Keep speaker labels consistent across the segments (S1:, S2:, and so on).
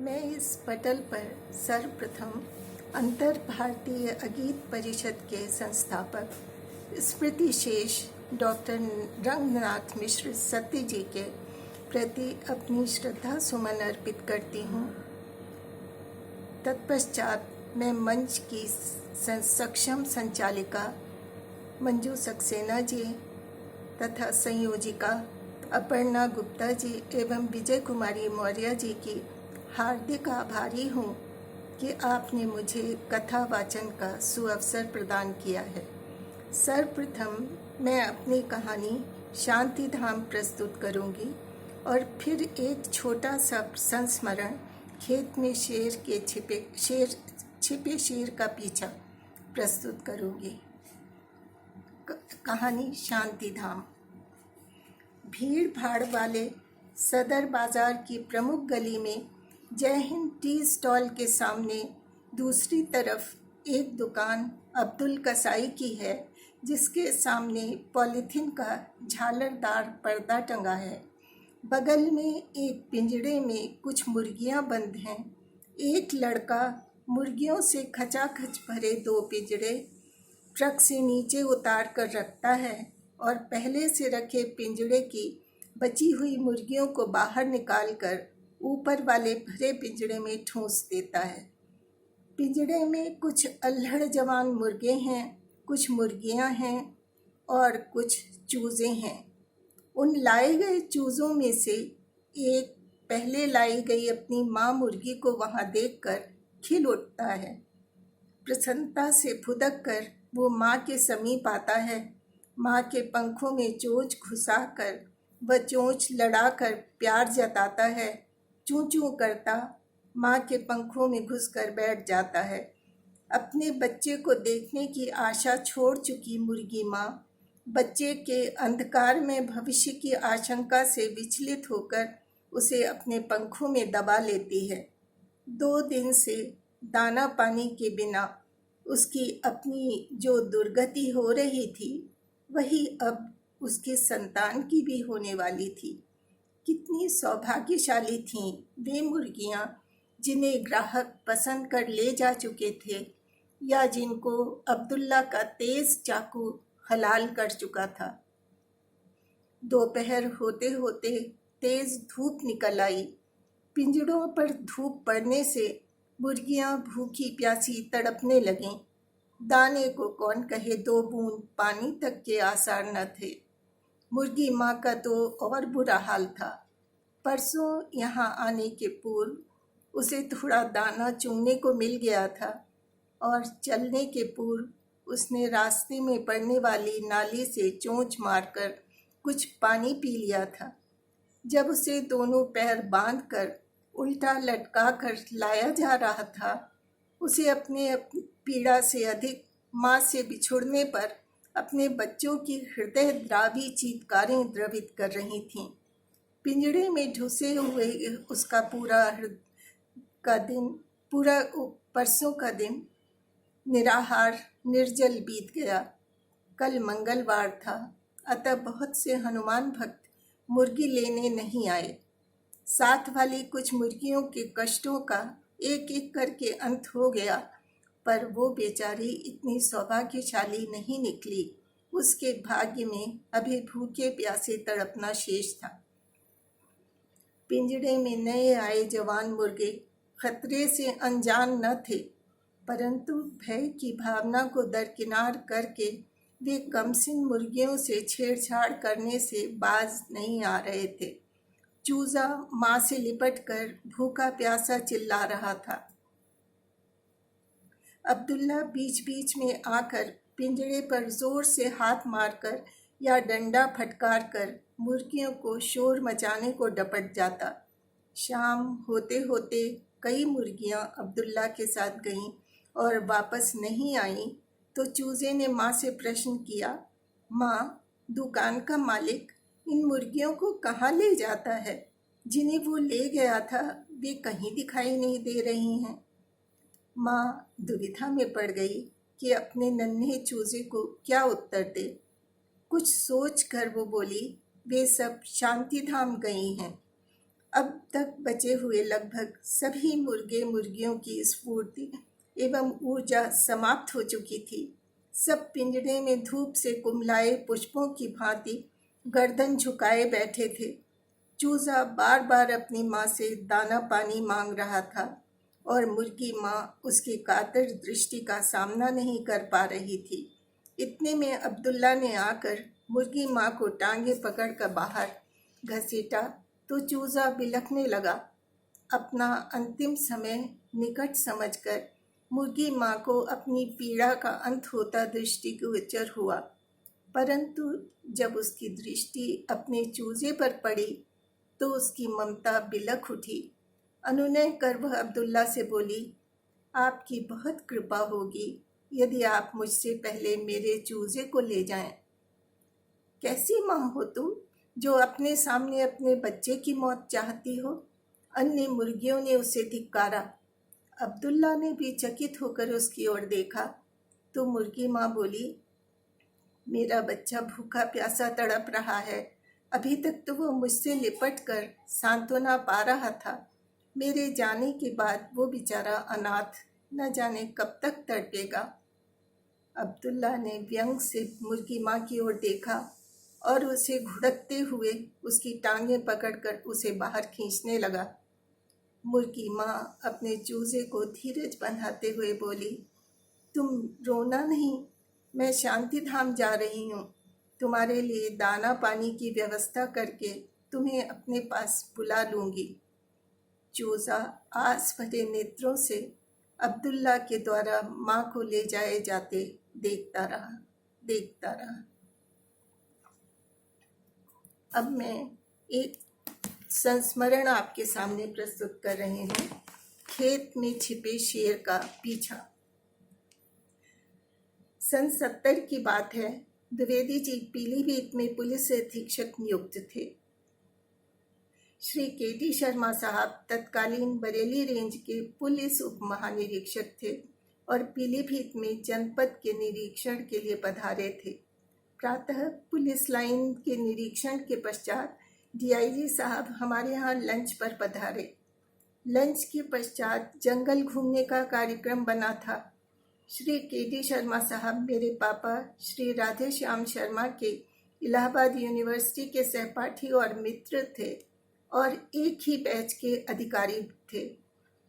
S1: मैं इस पटल पर सर्वप्रथम अंतर भारतीय अगीत परिषद के संस्थापक स्मृतिशेष डॉक्टर रंगनाथ मिश्र सत्य जी के प्रति अपनी श्रद्धा सुमन अर्पित करती हूँ। तत्पश्चात मैं मंच की सक्षम संचालिका मंजू सक्सेना जी तथा संयोजिका अपर्णा गुप्ता जी एवं विजय कुमारी मौर्य जी की हार्दिक आभारी हूँ कि आपने मुझे कथा वाचन का सुअवसर प्रदान किया है। सर्वप्रथम मैं अपनी कहानी शांति धाम प्रस्तुत करूँगी और फिर एक छोटा सा संस्मरण खेत में छिपे शेर का पीछा प्रस्तुत करूँगी। कहानी शांति धाम। भीड़ भाड़ वाले सदर बाजार की प्रमुख गली में जय हिंद टी स्टॉल के सामने दूसरी तरफ एक दुकान अब्दुल कसाई की है, जिसके सामने पॉलीथीन का झालरदार पर्दा टंगा है। बगल में एक पिंजड़े में कुछ मुर्गियां बंद हैं। एक लड़का मुर्गियों से खचाखच भरे 2 पिंजड़े ट्रक से नीचे उतार कर रखता है और पहले से रखे पिंजड़े की बची हुई मुर्गियों को बाहर निकालकर ऊपर वाले भरे पिंजड़े में ठूंस देता है। पिंजड़े में कुछ अल्हड़ जवान मुर्गे हैं, कुछ मुर्गियां हैं और कुछ चूजे हैं। उन लाए गए चूजों में से एक पहले लाई गई अपनी माँ मुर्गी को वहां देखकर खिल उठता है। प्रसन्नता से फुदक कर वो माँ के समीप आता है। माँ के पंखों में चोंच घुसाकर वह चोंच लड़ाकर प्यार जताता है। चूं चूं करता माँ के पंखों में घुसकर बैठ जाता है। अपने बच्चे को देखने की आशा छोड़ चुकी मुर्गी माँ बच्चे के अंधकार में भविष्य की आशंका से विचलित होकर उसे अपने पंखों में दबा लेती है। 2 दिन से दाना पानी के बिना उसकी अपनी जो दुर्गति हो रही थी, वही अब उसके संतान की भी होने वाली थी। कितनी सौभाग्यशाली थीं वे मुर्गियां जिन्हें ग्राहक पसंद कर ले जा चुके थे या जिनको अब्दुल्ला का तेज चाकू हलाल कर चुका था। दोपहर होते होते तेज धूप निकल आई। पिंजड़ों पर धूप पड़ने से मुर्गियां भूखी प्यासी तड़पने लगीं। दाने को कौन कहे, 2 बूंद पानी तक के आसार न थे। मुर्गी माँ का तो और बुरा हाल था। परसों यहाँ आने के पूर्व उसे थोड़ा दाना चुगने को मिल गया था और चलने के पूर्व उसने रास्ते में पड़ने वाली नाली से चोंच मारकर कुछ पानी पी लिया था। जब उसे दोनों पैर बांधकर उल्टा लटका कर लाया जा रहा था, उसे अपने पीड़ा से अधिक माँ से बिछुड़ने पर अपने बच्चों की हृदय द्रावी चीत्कारें द्रवित कर रही थीं। पिंजड़े में ढुसे हुए उसका पूरा परसों का दिन निराहार निर्जल बीत गया। कल मंगलवार था, अतः बहुत से हनुमान भक्त मुर्गी लेने नहीं आए। साथ वाली कुछ मुर्गियों के कष्टों का एक एक करके अंत हो गया, पर वो बेचारी इतनी सौभाग्यशाली नहीं निकली। उसके भाग्य में अभी भूखे प्यासे तड़पना शेष था। पिंजड़े में नए आए जवान मुर्गे खतरे से अनजान न थे, परंतु भय की भावना को दरकिनार करके वे कमसिन मुर्गियों से छेड़छाड़ करने से बाज नहीं आ रहे थे। चूजा माँ से लिपटकर भूखा प्यासा चिल्ला रहा था। अब्दुल्ला बीच बीच में आकर पिंजड़े पर जोर से हाथ मारकर या डंडा फटकार कर मुर्गियों को शोर मचाने को डपट जाता। शाम होते होते कई मुर्गियां अब्दुल्ला के साथ गईं और वापस नहीं आईं, तो चूजे ने माँ से प्रश्न किया, माँ, दुकान का मालिक इन मुर्गियों को कहाँ ले जाता है? जिन्हें वो ले गया था वे कहीं दिखाई नहीं दे रही हैं। माँ दुविधा में पड़ गई कि अपने नन्हे चूजे को क्या उत्तर दे। कुछ सोच कर वो बोली, वे सब शांति धाम गई हैं। अब तक बचे हुए लगभग सभी मुर्गे मुर्गियों की स्फूर्ति एवं ऊर्जा समाप्त हो चुकी थी। सब पिंजरे में धूप से कुम्हलाए पुष्पों की भांति गर्दन झुकाए बैठे थे। चूजा बार बार अपनी माँ से दाना पानी मांग रहा था और मुर्गी माँ उसकी कातर दृष्टि का सामना नहीं कर पा रही थी। इतने में अब्दुल्ला ने आकर मुर्गी माँ को टांगे पकड़कर बाहर घसीटा तो चूजा बिलखने लगा। अपना अंतिम समय निकट समझकर मुर्गी माँ को अपनी पीड़ा का अंत होता दृष्टिगोचर हुआ, परंतु जब उसकी दृष्टि अपने चूजे पर पड़ी तो उसकी ममता बिलख उठी। अनुनय कर वह अब्दुल्ला से बोली, आपकी बहुत कृपा होगी यदि आप मुझसे पहले मेरे चूजे को ले जाएं। कैसी माँ हो तुम जो अपने सामने अपने बच्चे की मौत चाहती हो? अन्य मुर्गियों ने उसे धिक्कारा। अब्दुल्ला ने भी चकित होकर उसकी ओर देखा तो मुर्गी माँ बोली, मेरा बच्चा भूखा प्यासा तड़प रहा है। अभी तक तो वो मुझसे लिपट कर सांत्वना पा रहा था। मेरे जाने के बाद वो बेचारा अनाथ न जाने कब तक तड़पेगा। अब्दुल्ला ने व्यंग से मुर्गी माँ की ओर देखा और उसे घुड़कते हुए उसकी टांगें पकड़कर उसे बाहर खींचने लगा। मुर्गी माँ अपने चूजे को धीरज बंधाते हुए बोली, तुम रोना नहीं, मैं शांति धाम जा रही हूँ। तुम्हारे लिए दाना पानी की व्यवस्था करके तुम्हें अपने पास बुला लूँगी। चूजा आस भरे नेत्रों से अब्दुल्ला के द्वारा माँ को ले जाए जाते देखता रहा। अब मैं एक संस्मरण आपके सामने प्रस्तुत कर रही हूँ। खेत में छिपे शेर का पीछा। सन 70 की बात है। द्विवेदी जी पीलीभीत में पुलिस अधीक्षक नियुक्त थे। श्री के.टी. शर्मा साहब तत्कालीन बरेली रेंज के पुलिस उप महानिरीक्षक थे और पीलीभीत में जनपद के निरीक्षण के लिए पधारे थे। प्रातः पुलिस लाइन के निरीक्षण के पश्चात डीआईजी साहब हमारे यहाँ लंच पर पधारे। लंच के पश्चात जंगल घूमने का कार्यक्रम बना था। श्री के.टी. शर्मा साहब मेरे पापा श्री राधे श्याम शर्मा के इलाहाबाद यूनिवर्सिटी के सहपाठी और मित्र थे और एक ही बैच के अधिकारी थे।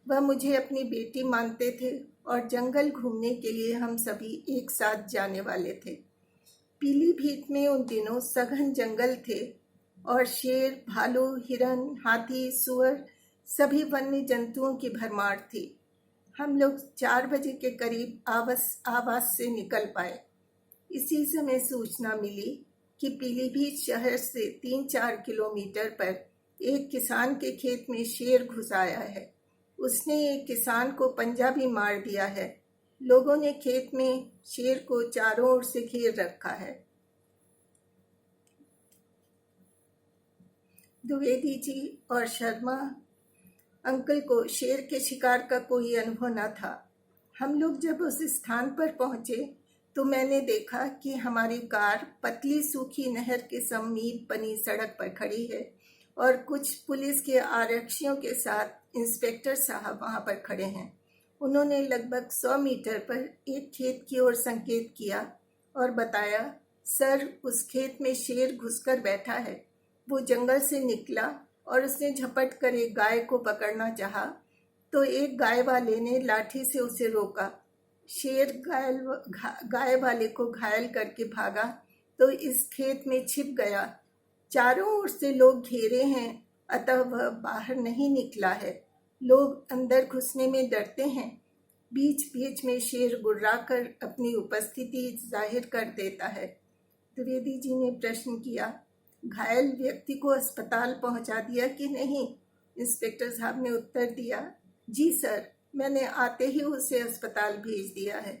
S1: वह मुझे अपनी बेटी मानते थे और जंगल घूमने के लिए हम सभी एक साथ जाने वाले थे। पीलीभीत में उन दिनों सघन जंगल थे और शेर, भालू, हिरन, हाथी, सुअर सभी वन्य जंतुओं की भरमार थी। हम लोग 4 बजे के करीब आवास से निकल पाए। इसी समय सूचना मिली कि पीलीभीत शहर से 3-4 किलोमीटर पर एक किसान के खेत में शेर घुस आया है। उसने एक किसान को पंजा भी मार दिया है। लोगों ने खेत में शेर को चारों ओर से घेर रखा है। द्विवेदी जी और शर्मा अंकल को शेर के शिकार का कोई अनुभव न था। हम लोग जब उस स्थान पर पहुंचे तो मैंने देखा कि हमारी कार पतली सूखी नहर के समीप बनी सड़क पर खड़ी है और कुछ पुलिस के आरक्षियों के साथ इंस्पेक्टर साहब वहां पर खड़े हैं। उन्होंने लगभग 100 मीटर पर एक खेत की ओर संकेत किया और बताया, सर उस खेत में शेर घुसकर बैठा है। वो जंगल से निकला और उसने झपट कर एक गाय को पकड़ना चाहा तो एक गाय वाले ने लाठी से उसे रोका। शेर गाय वाले को घायल करके भागा तो इस खेत में छिप गया। चारों ओर से लोग घेरे हैं, अतः वह बाहर नहीं निकला है। लोग अंदर घुसने में डरते हैं। बीच बीच में शेर गुर्राकर अपनी उपस्थिति जाहिर कर देता है। द्विवेदी जी ने प्रश्न किया, घायल व्यक्ति को अस्पताल पहुंचा दिया कि नहीं? इंस्पेक्टर साहब ने उत्तर दिया, जी सर, मैंने आते ही उसे अस्पताल भेज दिया है।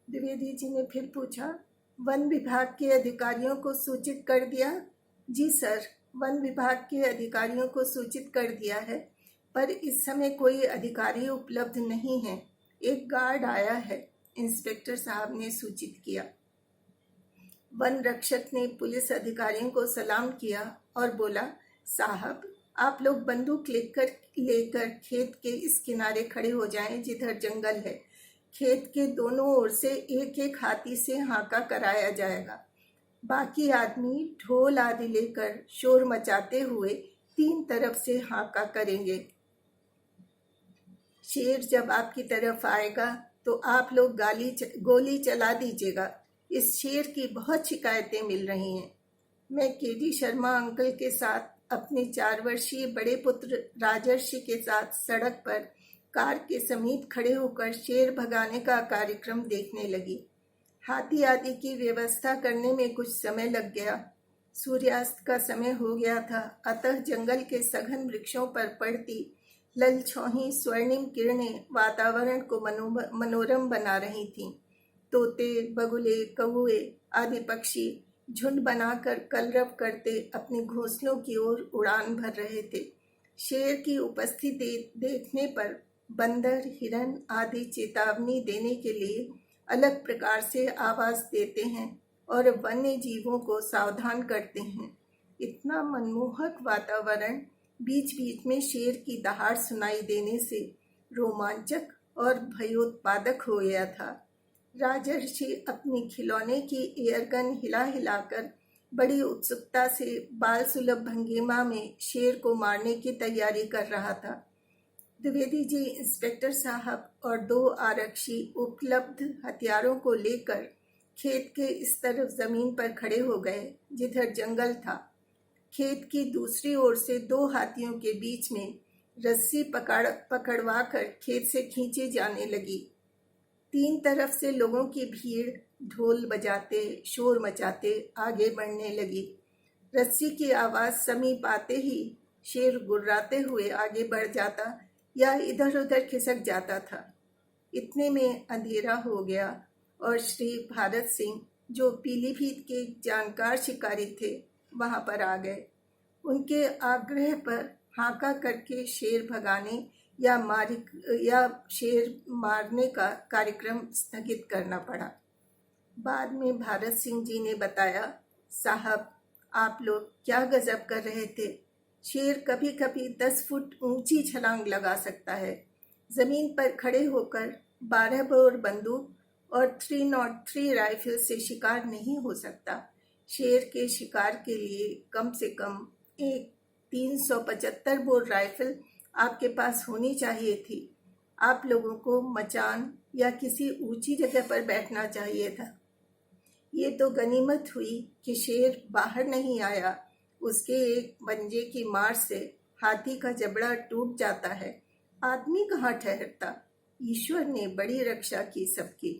S1: द्विवेदी जी ने फिर पूछा, वन विभाग के अधिकारियों को सूचित कर दिया? जी सर, वन विभाग के अधिकारियों को सूचित कर दिया है, पर इस समय कोई अधिकारी उपलब्ध नहीं है। एक गार्ड आया है, इंस्पेक्टर साहब ने सूचित किया। वन रक्षक ने पुलिस अधिकारियों को सलाम किया और बोला, साहब आप लोग बंदूक लेकर खेत के इस किनारे खड़े हो जाएं जिधर जंगल है। खेत के दोनों ओर से एक एक हाथी से हाका कराया जाएगा। बाकी आदमी ढोल आदि लेकर शोर मचाते हुए 3 तरफ से हाका करेंगे। शेर जब आपकी तरफ आएगा तो आप लोग गोली चला दीजिएगा। इस शेर की बहुत शिकायतें मिल रही हैं। मैं केडी शर्मा अंकल के साथ अपने 4 वर्षीय बड़े पुत्र राजर्षि के साथ सड़क पर कार के समीप खड़े होकर शेर भगाने का कार्यक्रम देखने लगी। हाथी आदि की व्यवस्था करने में कुछ समय लग गया। सूर्यास्त का समय हो गया था, अतः जंगल के सघन वृक्षों पर पड़ती ललछौही स्वर्णिम किरणें वातावरण को मनोरम बना रही थीं। तोते, बगुले, कौवे आदि पक्षी झुंड बनाकर कलरव करते अपने घोंसलों की ओर उड़ान भर रहे थे। शेर की उपस्थिति देखने पर बंदर, हिरन आदि चेतावनी देने के लिए अलग प्रकार से आवाज देते हैं और वन्य जीवों को सावधान करते हैं। इतना मनमोहक वातावरण बीच बीच में शेर की दहाड़ सुनाई देने से रोमांचक और भयोत्पादक हो गया था। राजर्षि अपनी खिलौने की एयरगन हिला हिलाकर बड़ी उत्सुकता से बाल सुलभ भंगिमा में शेर को मारने की तैयारी कर रहा था। द्विवेदी जी, इंस्पेक्टर साहब और 2 आरक्षी उपलब्ध हथियारों को लेकर खेत के इस तरफ जमीन पर खड़े हो गए जिधर जंगल था। खेत की दूसरी ओर से 2 हाथियों के बीच में रस्सी पकड़वा कर खेत से खींची जाने लगी। 3 तरफ से लोगों की भीड़ ढोल बजाते, शोर मचाते आगे बढ़ने लगी। रस्सी की आवाज समीप आते ही शेर गुर्राते हुए आगे बढ़ जाता या इधर उधर खिसक जाता था। इतने में अंधेरा हो गया और श्री भारत सिंह, जो पीलीभीत के जानकार शिकारी थे, वहां पर आ गए। उनके आग्रह पर हाका करके शेर भगाने या शेर मारने का कार्यक्रम स्थगित करना पड़ा। बाद में भारत सिंह जी ने बताया, साहब, आप लोग क्या गजब कर रहे थे। शेर कभी कभी 10 फुट ऊंची छलांग लगा सकता है। जमीन पर खड़े होकर 12 बोर बंदूक और 303 राइफल से शिकार नहीं हो सकता। शेर के शिकार के लिए कम से कम एक 375 बोर राइफल आपके पास होनी चाहिए थी। आप लोगों को मचान या किसी ऊंची जगह पर बैठना चाहिए था। ये तो गनीमत हुई कि शेर बाहर नहीं आया। उसके एक पंजे की मार से हाथी का जबड़ा टूट जाता है। आदमी कहाँ ठहरता। ईश्वर ने बड़ी रक्षा की सबकी।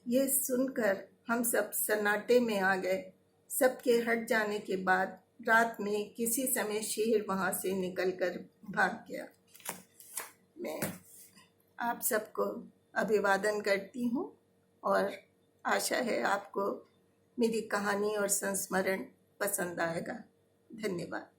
S1: ये सुनकर हम सब सन्नाटे में आ गए। सबके हट जाने के बाद रात में किसी समय शेर वहां से निकलकर भाग गया। मैं आप सबको अभिवादन करती हूँ और आशा है आपको मेरी कहानी और संस्मरण पसंद आएगा। धन्यवाद।